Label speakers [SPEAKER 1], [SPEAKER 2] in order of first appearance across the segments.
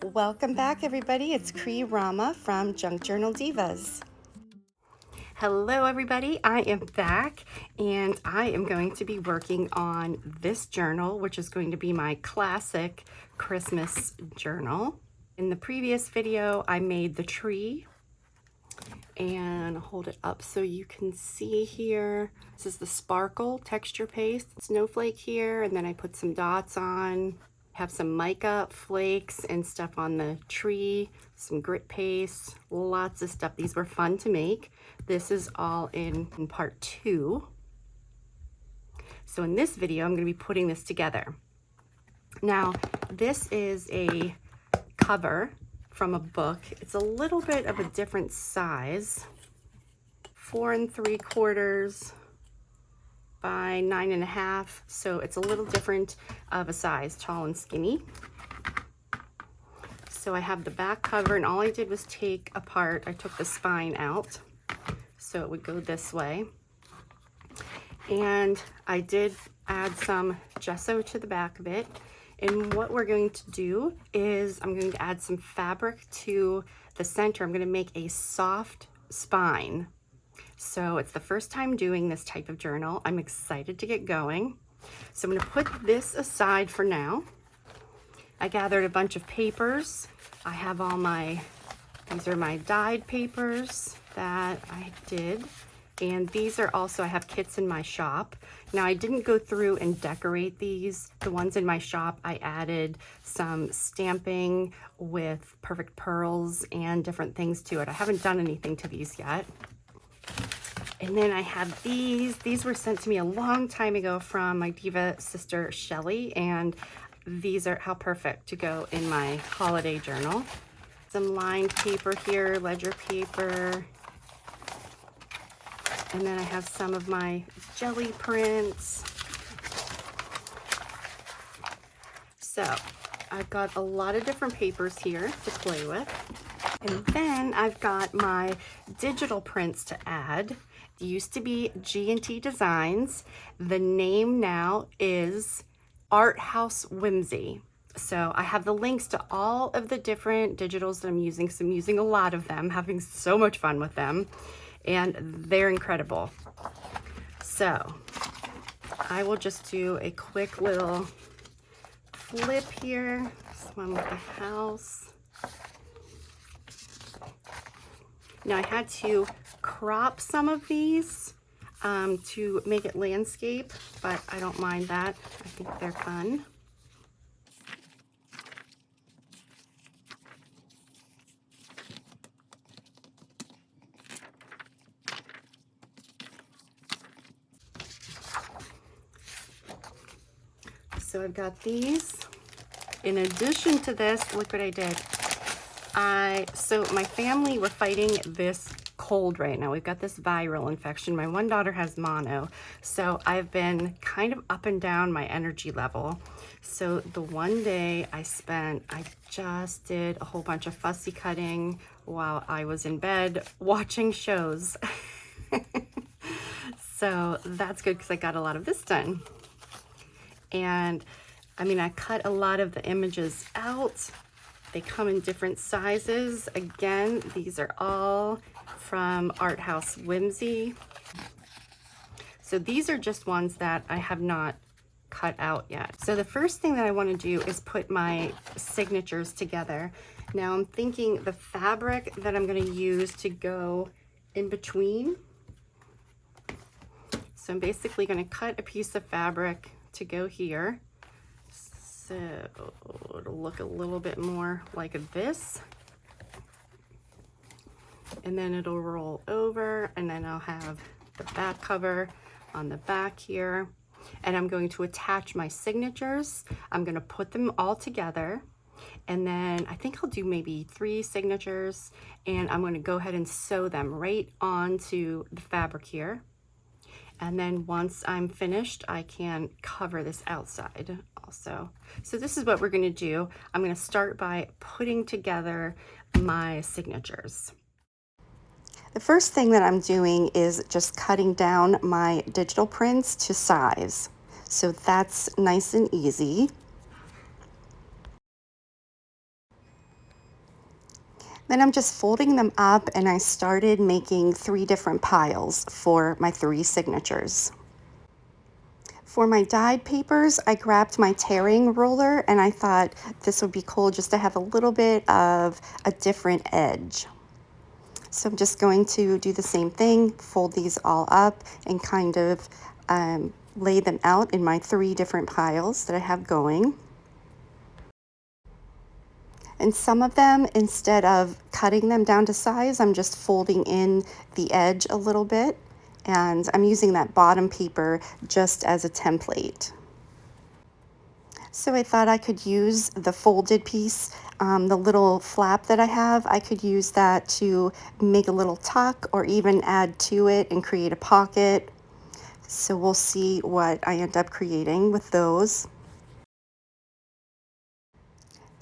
[SPEAKER 1] Welcome back, everybody. It's Cree Rama from Junk Journal Divas. Hello, everybody. I am back, and I am going to be working on this journal, which is going to be my classic Christmas journal. In the previous video, I made the tree, and I'll hold it up so you can see here. This is the sparkle texture paste snowflake here, and then I put some dots on. Have some mica flakes and stuff on the tree, some grit paste, lots of stuff. These were fun to make. This is all in part 2. So in this video, I'm going to be putting this together. Now, this is a cover from a book. It's a little bit of a different size, 4 3/4 by 9.5, so it's a little different of a size, tall and skinny. So I have the back cover, and all I did was take apart, I took the spine out so it would go this way, and I did add some gesso to the back of it. And what we're going to do is I'm going to add some fabric to the center. I'm going to make a soft spine. So it's the first time doing this type of journal. I'm excited to get going. So I'm going to put this aside for now. I gathered a bunch of papers. I have all these are my dyed papers that I did. And these are also, I have kits in my shop. Now I didn't go through and decorate these. The ones in my shop, I added some stamping with perfect pearls and different things to it. I haven't done anything to these yet. And then I have these. These were sent to me a long time ago from my diva sister, Shelly, and these are how perfect to go in my holiday journal. Some lined paper here, ledger paper. And then I have some of my jelly prints. So I've got a lot of different papers here to play with. And then I've got my digital prints to add. It used to be G&T Designs. The name now is House Whimsy. So I have the links to all of the different digitals that I'm using. So I'm using a lot of them, having so much fun with them. And they're incredible. So I will just do a quick little flip here. This one with the house. Now I had to crop some of these to make it landscape, but I don't mind that. I think they're fun. So I've got these. In addition to this, look what I did. So my family, we're fighting this cold right now. We've got this viral infection. My one daughter has mono. So I've been kind of up and down my energy level. So the one day I just did a whole bunch of fussy cutting while I was in bed watching shows. So that's good because I got a lot of this done. And I mean, I cut a lot of the images out. They come in different sizes. Again, these are all from House Whimsy. So these are just ones that I have not cut out yet. So the first thing that I want to do is put my signatures together. Now I'm thinking the fabric that I'm going to use to go in between. So I'm basically going to cut a piece of fabric to go here. So it'll look a little bit more like this. And then it'll roll over, and then I'll have the back cover on the back here. And I'm going to attach my signatures. I'm going to put them all together. And then I think I'll do maybe 3 signatures, and I'm going to go ahead and sew them right onto the fabric here. And then once I'm finished, I can cover this outside also. So this is what we're going to do. I'm going to start by putting together my signatures. The first thing that I'm doing is just cutting down my digital prints to size. So that's nice and easy. Then I'm just folding them up, and I started making 3 different piles for my 3 signatures. For my dyed papers, I grabbed my tearing roller, and I thought this would be cool just to have a little bit of a different edge. So I'm just going to do the same thing, fold these all up, and kind of lay them out in my 3 different piles that I have going. And some of them, instead of cutting them down to size, I'm just folding in the edge a little bit, and I'm using that bottom paper just as a template. So I thought I could use the folded piece, the little flap that I have, I could use that to make a little tuck or even add to it and create a pocket. So we'll see what I end up creating with those.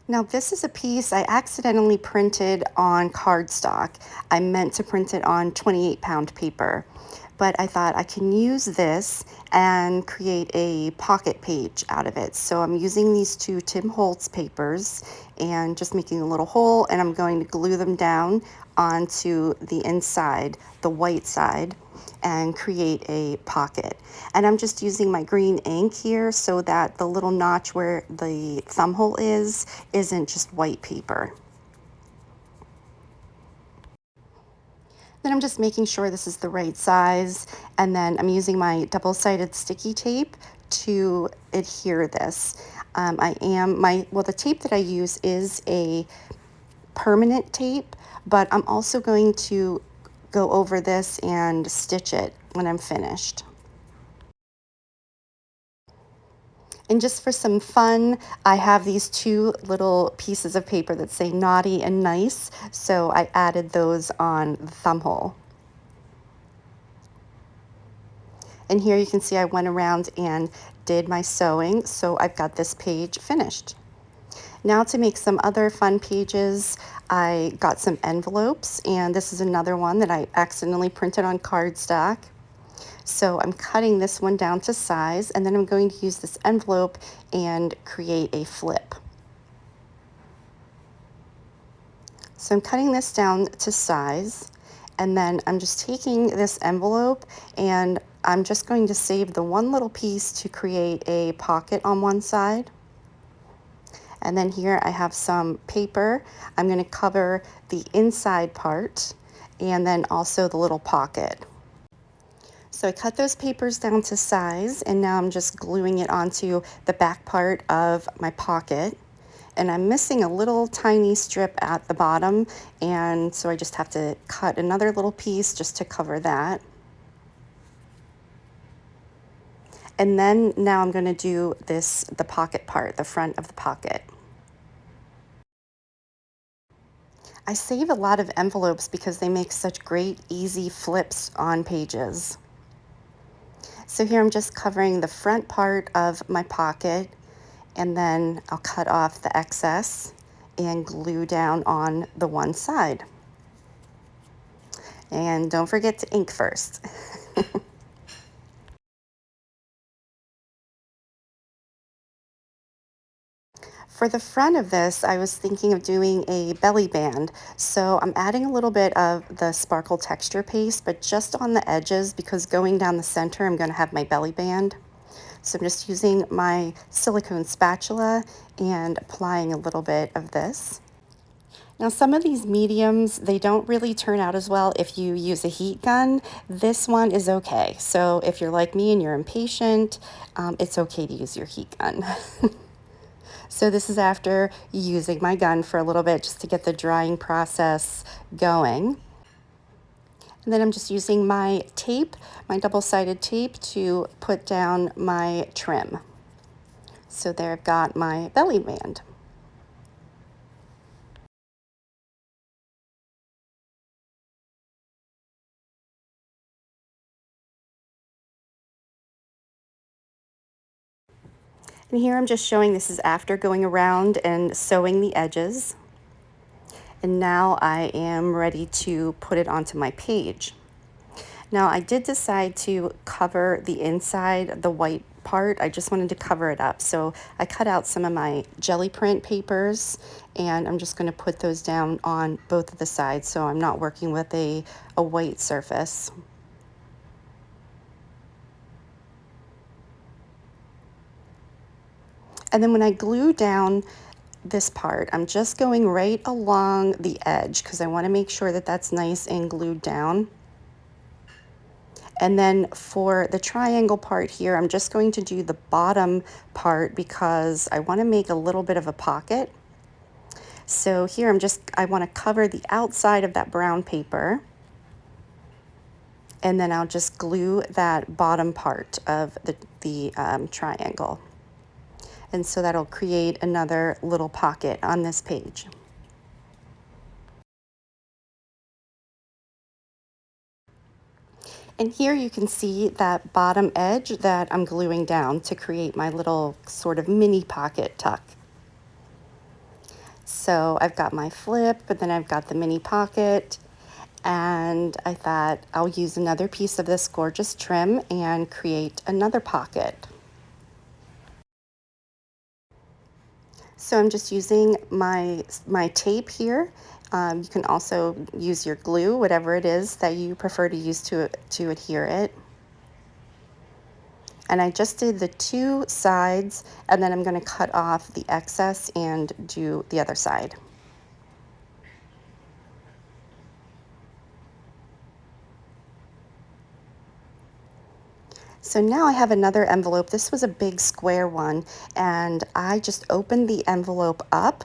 [SPEAKER 1] Now this is a piece I accidentally printed on cardstock. I meant to print it on 28-pound paper, but I thought I can use this and create a pocket page out of it. So I'm using these 2 Tim Holtz papers and just making a little hole, and I'm going to glue them down onto the inside, the white side, and create a pocket. And I'm just using my green ink here so that the little notch where the thumb hole isn't just white paper. Then I'm just making sure this is the right size, and then I'm using my double-sided sticky tape to adhere this. The tape that I use is a permanent tape, but I'm also going to go over this and stitch it when I'm finished. And just for some fun, I have these 2 little pieces of paper that say naughty and nice, so I added those on the thumb hole. And here you can see I went around and did my sewing, so I've got this page finished. Now to make some other fun pages, I got some envelopes, and this is another one that I accidentally printed on cardstock. So I'm cutting this one down to size, and then I'm going to use this envelope and create a flip. So I'm cutting this down to size, and then I'm just taking this envelope and I'm just going to save the one little piece to create a pocket on one side. And then here I have some paper. I'm going to cover the inside part and then also the little pocket. So I cut those papers down to size, and now I'm just gluing it onto the back part of my pocket. And I'm missing a little tiny strip at the bottom, and so I just have to cut another little piece just to cover that. And then now I'm going to do the pocket part, the front of the pocket. I save a lot of envelopes because they make such great, easy flips on pages. So here I'm just covering the front part of my pocket, and then I'll cut off the excess and glue down on the one side. And don't forget to ink first. For the front of this, I was thinking of doing a belly band. So I'm adding a little bit of the sparkle texture paste, but just on the edges, because going down the center, I'm going to have my belly band. So I'm just using my silicone spatula and applying a little bit of this. Now some of these mediums, they don't really turn out as well if you use a heat gun. This one is okay. So if you're like me and you're impatient, it's okay to use your heat gun. So this is after using my gun for a little bit just to get the drying process going. And then I'm just using my tape, my double-sided tape, to put down my trim. So there I've got my belly band. And here I'm just showing this is after going around and sewing the edges. And now I am ready to put it onto my page. Now I did decide to cover the inside, the white part, I just wanted to cover it up. So I cut out some of my jelly print papers, and I'm just going to put those down on both of the sides so I'm not working with a white surface. And then when I glue down this part, I'm just going right along the edge because I want to make sure that that's nice and glued down. And then for the triangle part here, I'm just going to do the bottom part because I want to make a little bit of a pocket. So here I want to cover the outside of that brown paper, and then I'll just glue that bottom part of the triangle. And so that'll create another little pocket on this page. And here you can see that bottom edge that I'm gluing down to create my little sort of mini pocket tuck. So I've got my flip, but then I've got the mini pocket, and I thought I'll use another piece of this gorgeous trim and create another pocket. So I'm just using my tape here. You can also use your glue, whatever it is that you prefer to use to adhere it. And I just did the two sides, and then I'm going to cut off the excess and do the other side. So now I have another envelope. This was a big square one, and I just opened the envelope up,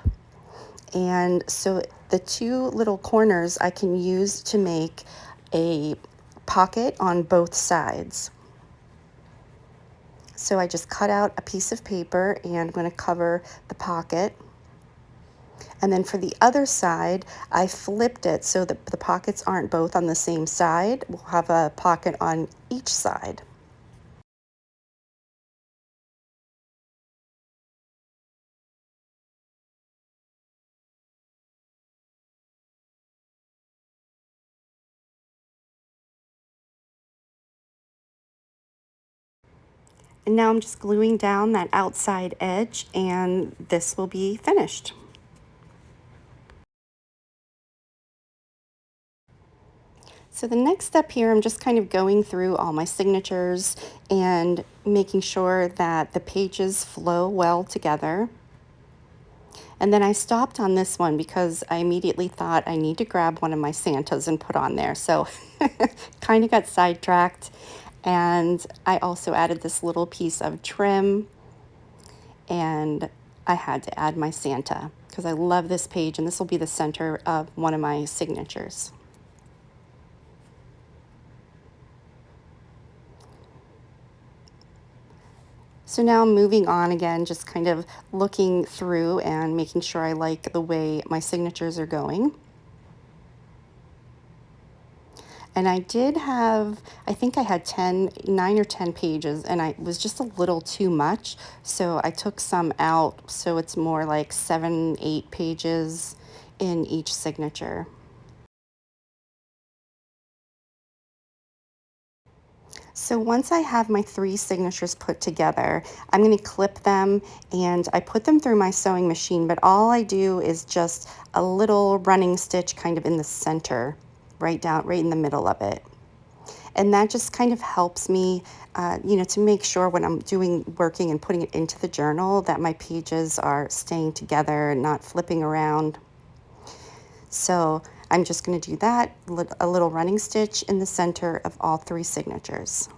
[SPEAKER 1] and so the two little corners I can use to make a pocket on both sides. So I just cut out a piece of paper and I'm going to cover the pocket. And then for the other side, I flipped it so that the pockets aren't both on the same side. We'll have a pocket on each side. And now I'm just gluing down that outside edge, and this will be finished. So the next step here, I'm just kind of going through all my signatures and making sure that the pages flow well together. And then I stopped on this one because I immediately thought I need to grab one of my Santas and put on there. So kind of got sidetracked. And I also added this little piece of trim, and I had to add my Santa because I love this page, and this will be the center of one of my signatures. So now I'm moving on again, just kind of looking through and making sure I like the way my signatures are going. And I did have, I think I had 9 or 10 pages, and it was just a little too much. So I took some out, so it's more like 7, 8 pages in each signature. So once I have my 3 signatures put together, I'm going to clip them, and I put them through my sewing machine, but all I do is just a little running stitch kind of in the center, right in the middle of it. And that just kind of helps me, to make sure when I'm working and putting it into the journal that my pages are staying together and not flipping around. So I'm just going to do that, a little running stitch in the center of all 3 signatures.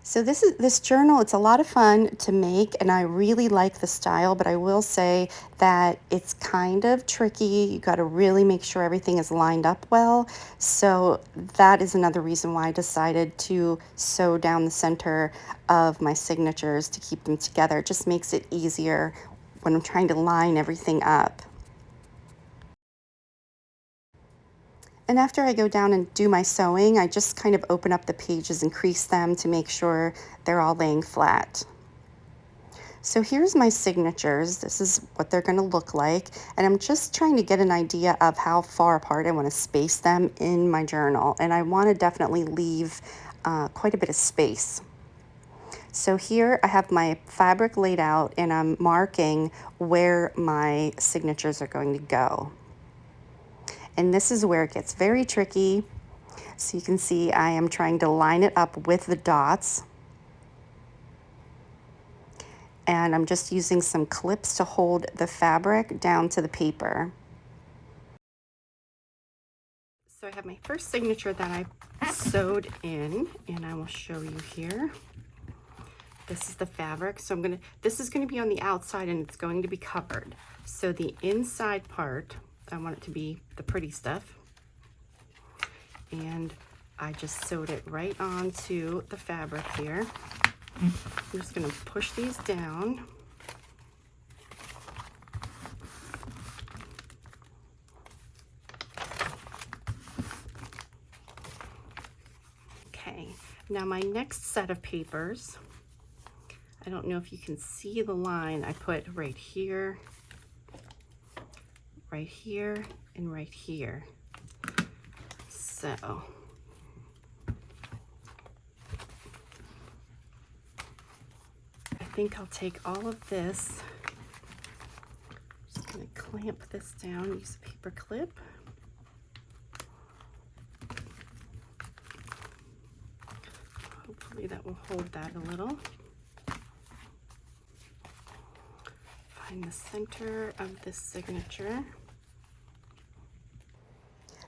[SPEAKER 1] So this journal, it's a lot of fun to make, and I really like the style, but I will say that it's kind of tricky. You got to really make sure everything is lined up well. So that is another reason why I decided to sew down the center of my signatures to keep them together. It just makes it easier when I'm trying to line everything up. And after I go down and do my sewing, I just kind of open up the pages and crease them to make sure they're all laying flat. So here's my signatures. This is what they're going to look like. And I'm just trying to get an idea of how far apart I want to space them in my journal. And I want to definitely leave quite a bit of space. So here I have my fabric laid out and I'm marking where my signatures are going to go. And this is where it gets very tricky. So you can see I am trying to line it up with the dots. And I'm just using some clips to hold the fabric down to the paper. So I have my first signature that I sewed in, and I will show you here. This is the fabric, so this is gonna be on the outside and it's going to be covered. So the inside part, I want it to be the pretty stuff. And I just sewed it right onto the fabric here. I'm just gonna push these down. Okay, now my next set of papers, I don't know if you can see the line I put right here, and right here. So I think I'll take all of this, just gonna clamp this down, use a paper clip. Hopefully that will hold that a little. Find the center of this signature.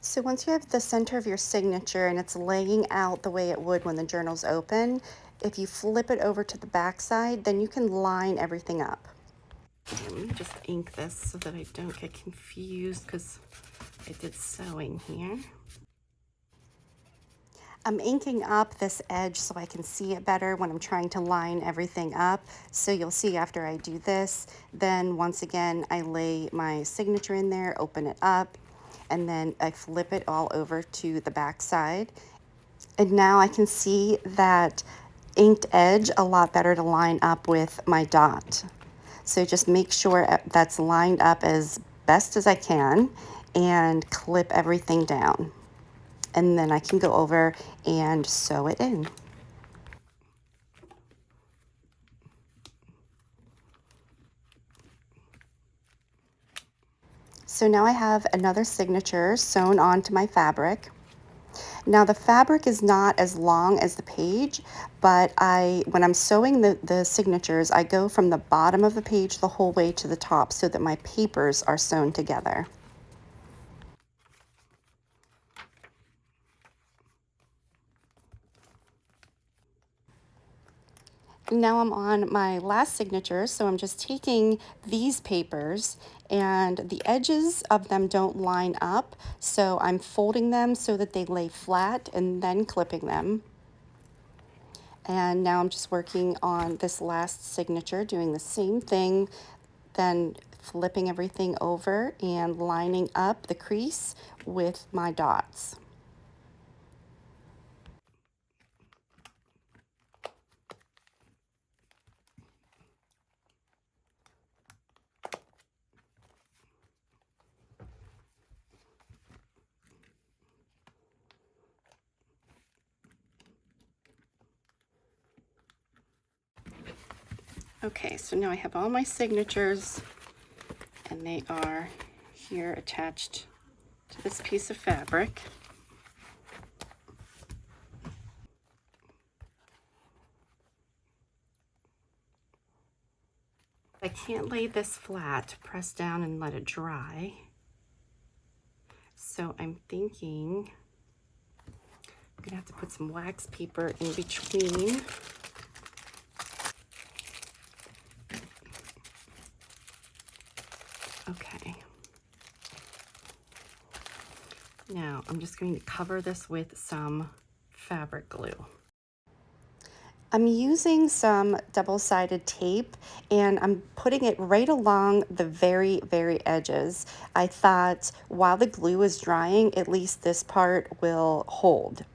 [SPEAKER 1] So once you have the center of your signature and it's laying out the way it would when the journal's open, if you flip it over to the back side, then you can line everything up. Let me just ink this so that I don't get confused because I did sewing here. I'm inking up this edge so I can see it better when I'm trying to line everything up. So you'll see after I do this, then once again, I lay my signature in there, open it up, and then I flip it all over to the back side. And now I can see that inked edge a lot better to line up with my dot. So just make sure that's lined up as best as I can and clip everything down. And then I can go over and sew it in. So now I have another signature sewn onto my fabric. Now the fabric is not as long as the page, but when I'm sewing the signatures, I go from the bottom of the page the whole way to the top so that my papers are sewn together. Now I'm on my last signature, so I'm just taking these papers and the edges of them don't line up, so I'm folding them so that they lay flat and then clipping them. And now I'm just working on this last signature, doing the same thing, then flipping everything over and lining up the crease with my dots. Okay, so now I have all my signatures and they are here attached to this piece of fabric. I can't lay this flat, press down and let it dry. So I'm thinking I'm gonna have to put some wax paper in between. Okay. Now I'm just going to cover this with some fabric glue. I'm using some double-sided tape and I'm putting it right along the very edges. I thought while the glue is drying, at least this part will hold.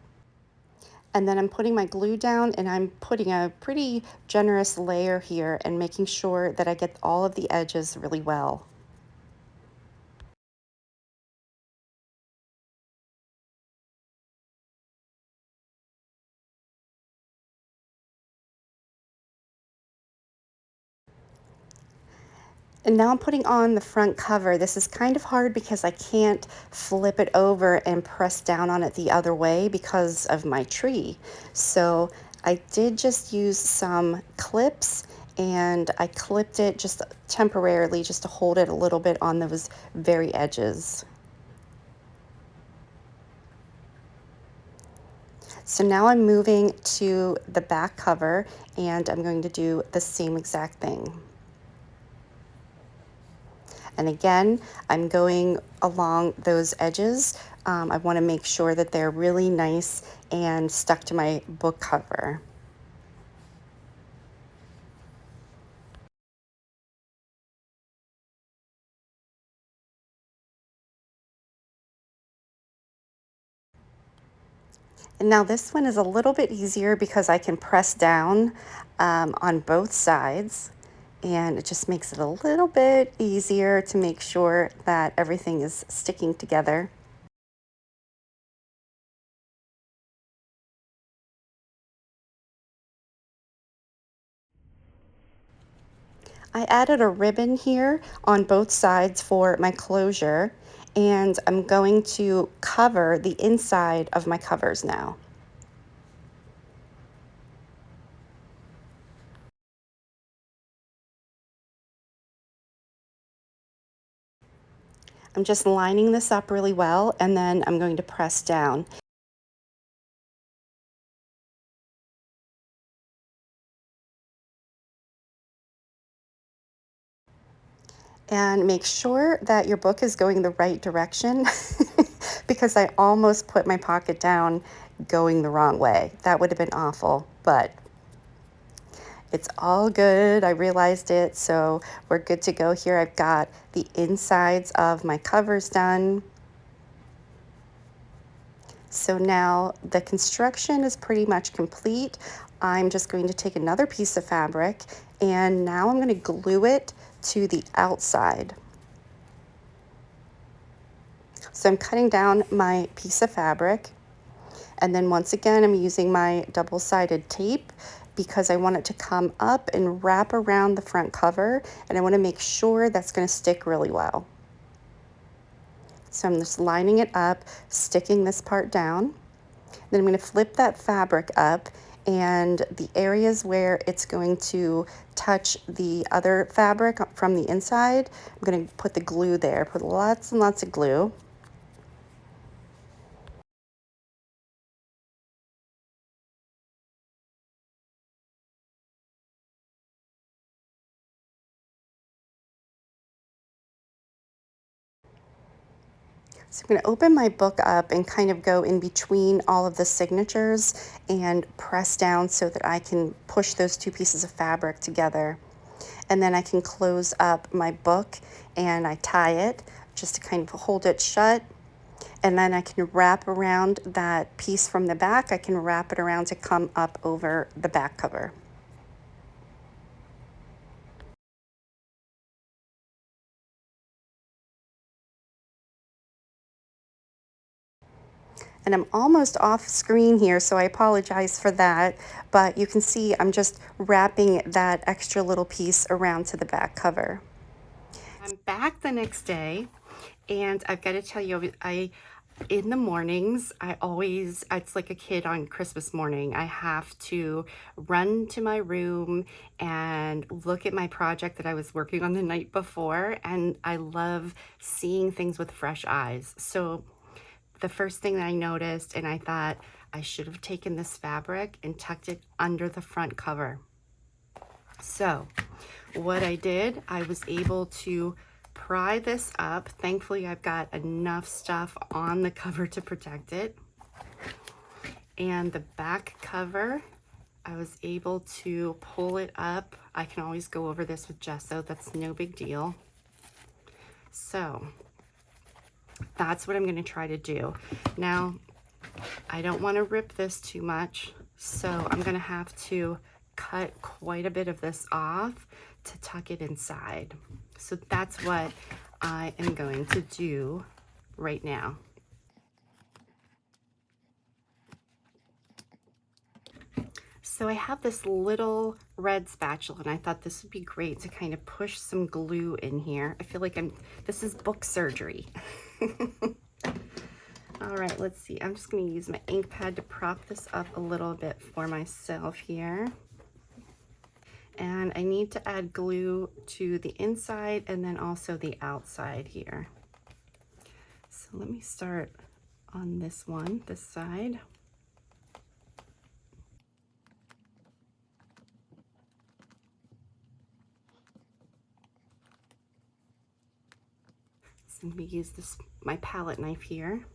[SPEAKER 1] And then I'm putting my glue down and I'm putting a pretty generous layer here and making sure that I get all of the edges really well. And now I'm putting on the front cover. This is kind of hard because I can't flip it over and press down on it the other way because of my tree. So I did just use some clips and I clipped it just temporarily just to hold it a little bit on those very edges. So now I'm moving to the back cover and I'm going to do the same exact thing. And again, I'm going along those edges. I want to make sure that they're really nice and stuck to my book cover. And now this one is a little bit easier because I can press down on both sides, and it just makes it a little bit easier to make sure that everything is sticking together. I added a ribbon here on both sides for my closure, and I'm going to cover the inside of my covers now. I'm just lining this up really well, and then I'm going to press down. And make sure that your book is going the right direction because I almost put my pocket down going the wrong way. That would have been awful, but it's all good. I realized it, so we're good to go here. I've got the insides of my covers done. So now the construction is pretty much complete. I'm just going to take another piece of fabric and now I'm going to glue it to the outside. So I'm cutting down my piece of fabric, and then once again I'm using my double-sided tape because I want it to come up and wrap around the front cover, and I want to make sure that's going to stick really well. So I'm just lining it up, sticking this part down. Then I'm going to flip that fabric up, and the areas where it's going to touch the other fabric from the inside, I'm going to put the glue there. Put lots and lots of glue. So I'm going to open my book up and kind of go in between all of the signatures and press down so that I can push those two pieces of fabric together. And then I can close up my book and I tie it just to kind of hold it shut. And then I can wrap around that piece from the back. I can wrap it around to come up over the back cover. And I'm almost off screen here, so I apologize for that, but you can see I'm just wrapping that extra little piece around to the back cover. I'm back the next day, and I've got to tell you, in the mornings, it's like a kid on Christmas morning. I have to run to my room and look at my project that I was working on the night before, and I love seeing things with fresh eyes. So the first thing that I noticed, and I thought I should have taken this fabric and tucked it under the front cover. So what I did, I was able to pry this up. Thankfully, I've got enough stuff on the cover to protect it. And the back cover, I was able to pull it up. I can always go over this with gesso. That's no big deal. So that's what I'm going to try to do. Now, I don't want to rip this too much, so I'm going to have to cut quite a bit of this off to tuck it inside. So that's what I am going to do right now. So I have this little red spatula and I thought this would be great to kind of push some glue in here. I feel like this is book surgery. All right, let's see. I'm just going to use my ink pad to prop this up a little bit for myself here. And I need to add glue to the inside and then also the outside here. So let me start on this one, this side. So I'm going to use my palette knife here.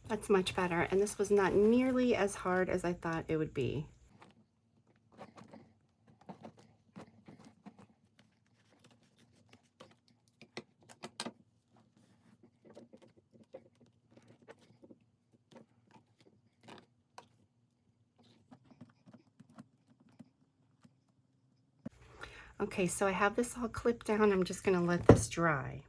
[SPEAKER 1] That's much better, and this was not nearly as hard as I thought it would be. Okay, so I have this all clipped down. I'm just gonna let this dry.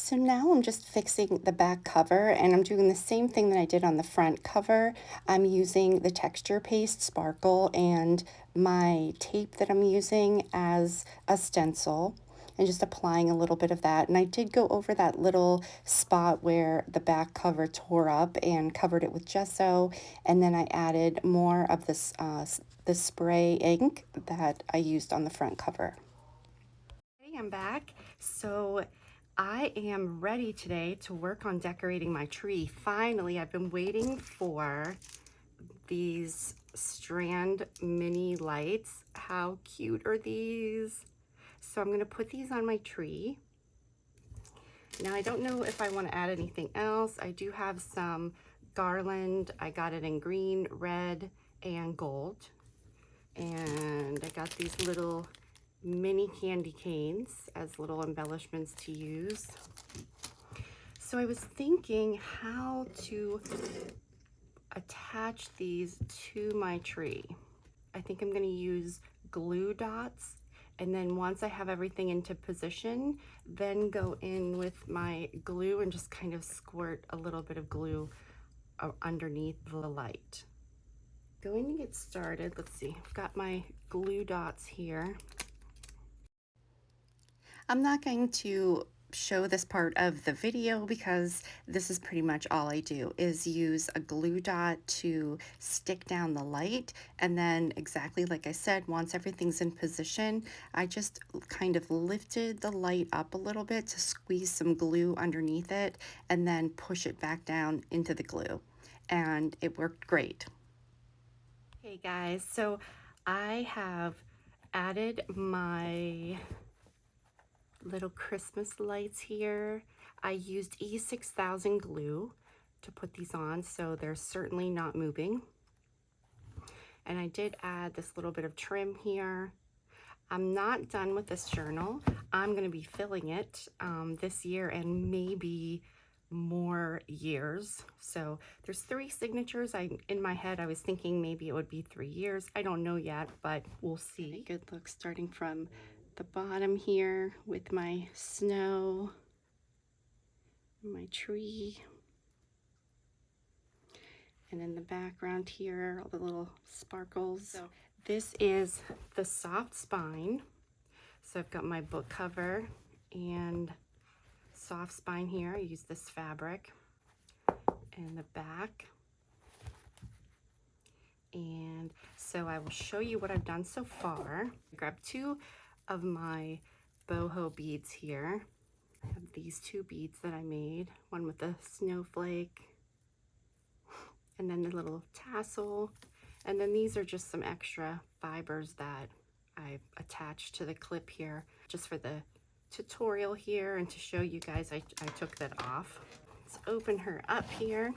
[SPEAKER 1] So now I'm just fixing the back cover, and I'm doing the same thing that I did on the front cover. I'm using the texture paste sparkle and my tape that I'm using as a stencil, and just applying a little bit of that. And I did go over that little spot where the back cover tore up and covered it with gesso, and then I added more of this the spray ink that I used on the front cover. Hey, I'm back. So I am ready today to work on decorating my tree. Finally, I've been waiting for these strand mini lights. How cute are these? So I'm going to put these on my tree. Now I don't know if I want to add anything else. I do have some garland. I got it in green, red, and gold. And I got these little mini candy canes as little embellishments to use. So I was thinking how to attach these to my tree. I think I'm going to use glue dots, and then once I have everything into position, then go in with my glue and just kind of squirt a little bit of glue underneath the light. Going to get started. Let's see, I've got my glue dots here. I'm not going to show this part of the video because this is pretty much all I do, is use a glue dot to stick down the light, and then exactly like I said, once everything's in position, I just kind of lifted the light up a little bit to squeeze some glue underneath it and then push it back down into the glue, and it worked great. Hey guys, so I have added my little Christmas lights here. I used E6000 glue to put these on, so they're certainly not moving. And I did add this little bit of trim here. I'm not done with this journal. I'm going to be filling it this year and maybe more years. So there's 3 signatures. In my head I was thinking maybe it would be 3 years. I don't know yet, but we'll see. Good look starting from the bottom here with my snow, my tree, and in the background here all the little sparkles. So this is the soft spine. So I've got my book cover and soft spine here. I use this fabric in the back. And so I will show you what I've done so far. I grabbed 2 of my boho beads here. I have these 2 beads that I made, one with the snowflake and then the little tassel. And then these are just some extra fibers that I've attached to the clip here just for the tutorial here and to show you guys I took that off. Let's open her up here.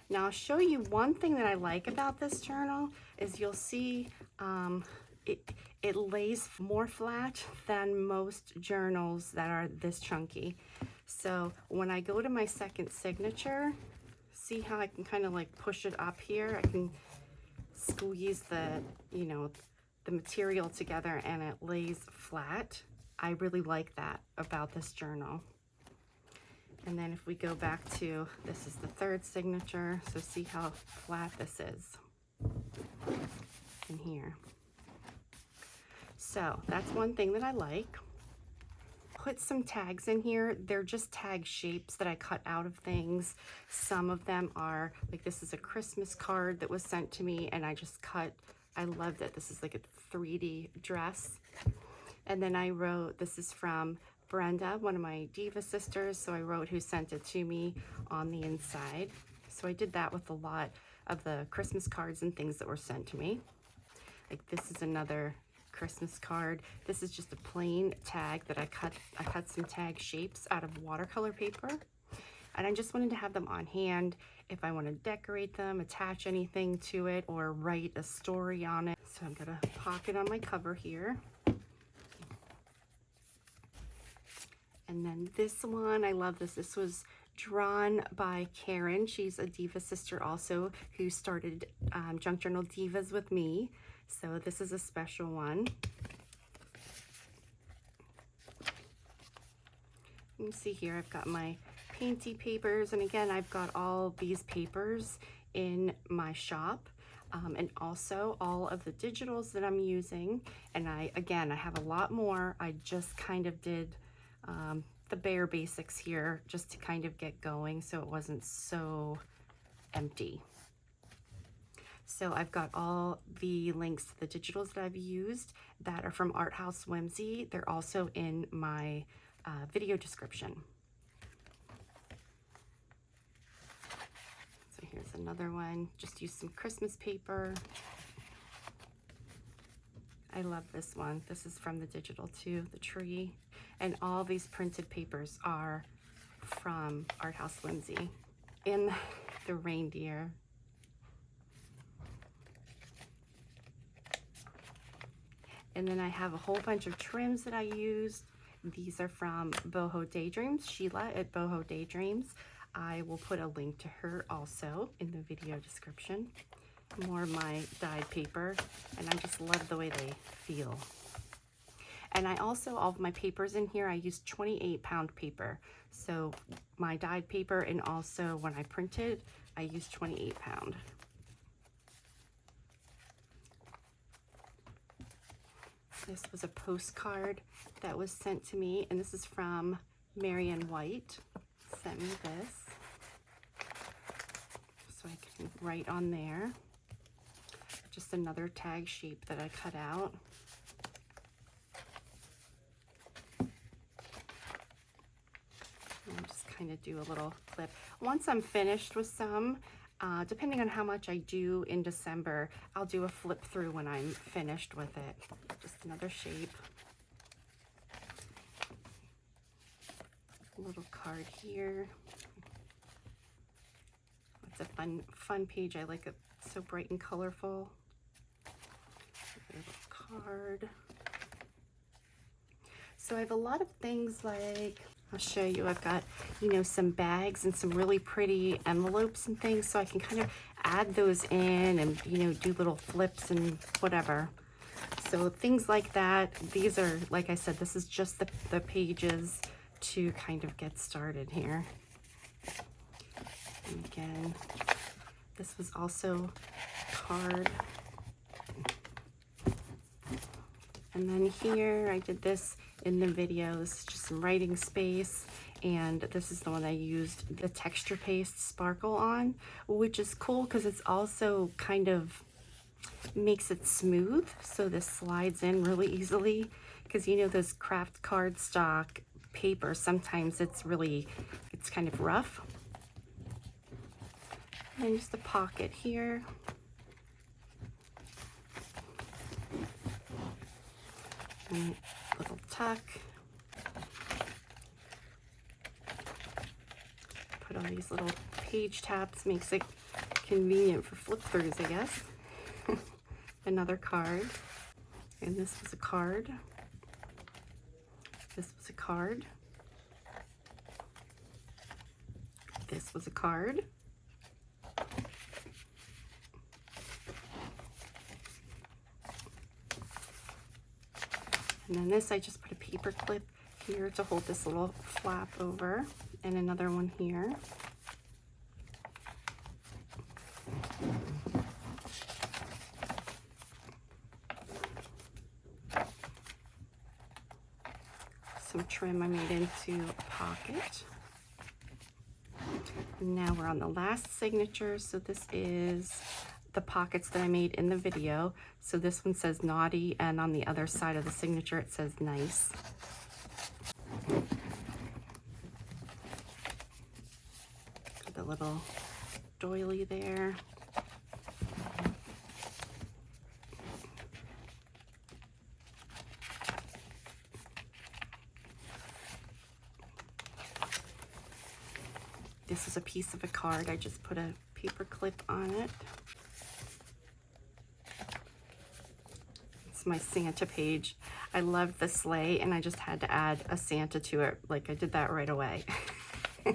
[SPEAKER 1] Now I'll show you one thing that I like about this journal is you'll see it lays more flat than most journals that are this chunky. So when I go to my second signature, see how I can kind of like push it up here? I can squeeze the, the material together and it lays flat. I really like that about this journal. And then if we go back to, this is the third signature, so see how flat this is in here. So that's one thing that I like. Put some tags in here. They're just tag shapes that I cut out of things. Some of them are, like this is a Christmas card that was sent to me and I just cut, I loved it. This is like a 3D dress. And then I wrote, this is from Brenda, one of my diva sisters, so I wrote who sent it to me on the inside. So I did that with a lot of the Christmas cards and things that were sent to me. Like this is another Christmas card. This is just a plain tag that I cut some tag shapes out of watercolor paper. And I just wanted to have them on hand if I want to decorate them, attach anything to it, or write a story on it. So I'm gonna pocket on my cover here. And then this one, I love this. This was drawn by Karen. She's a diva sister also who started Junk Journal Divas with me. So this is a special one. You can see here I've got my painty papers, and again I've got all these papers in my shop, and also all of the digitals that I'm using. And I have a lot more. I just kind of did the bare basics here just to kind of get going so it wasn't so empty. So I've got all the links to the digitals that I've used that are from House Whimsy. They're also in my video description. So here's another one. Just use some Christmas paper. I love this one. This is from the digital too, the tree. And all these printed papers are from House Whimsy. And the reindeer. And then I have a whole bunch of trims that I used. These are from Boho Daydreams, Sheila at Boho Daydreams. I will put a link to her also in the video description. More of my dyed paper, and I just love the way they feel. And I also, all of my papers in here, I use 28-pound paper. So my dyed paper, and also when I printed, I use 28-pound. This was a postcard that was sent to me, and this is from Marion White. Sent me this, so I can write on there. Just another tag shape that I cut out. And just kind of do a little clip. Once I'm finished with some, depending on how much I do in December, I'll do a flip through when I'm finished with it. Just another shape. A little card here. It's a fun page. I like it so bright and colorful. A little card. So I have a lot of things like, I'll show you, I've got, some bags and some really pretty envelopes and things, so I can kind of add those in and, do little flips and whatever. So things like that. These are, like I said, this is just the pages to kind of get started here. And again, this was also card. And then here, I did this in the video. This is just some writing space. And this is the one I used the texture paste sparkle on, which is cool because it's also kind of makes it smooth. So this slides in really easily because those craft cardstock paper, sometimes it's kind of rough. And just a pocket here. And a little tuck. Put all these little page tabs, makes it convenient for flip throughs, I guess. Another card. And this was a card. This was a card. This was a card. And then this, I just put a paper clip here to hold this little flap over, and another one here. Some trim I made into a pocket. And now we're on the last signature. So this is the pockets that I made in the video. So this one says naughty, and on the other side of the signature it says nice. The little doily there. This is a piece of a card. I just put a paper clip on it. It's my Santa page. I loved the sleigh and I just had to add a Santa to it. Like, I did that right away. The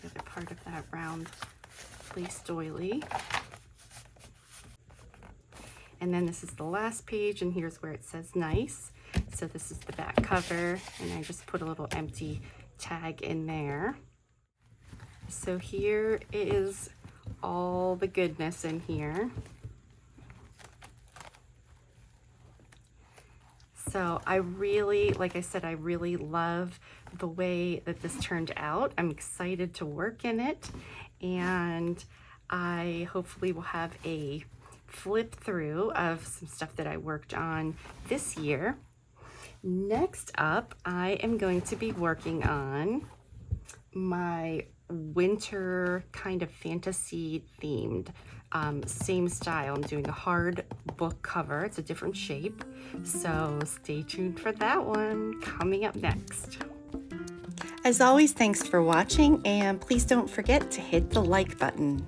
[SPEAKER 1] other part of that round lace doily. And then this is the last page, and here's where it says nice. So this is the back cover, and I just put a little empty tag in there. So here is all the goodness in here. So I really, like I said, I really love the way that this turned out. I'm excited to work in it, and I hopefully will have a flip through of some stuff that I worked on this year. Next up, I am going to be working on my winter kind of fantasy themed, same style. I'm doing a hard book cover. It's a different shape, so stay tuned for that one coming up next. As always, thanks for watching, and please don't forget to hit the like button.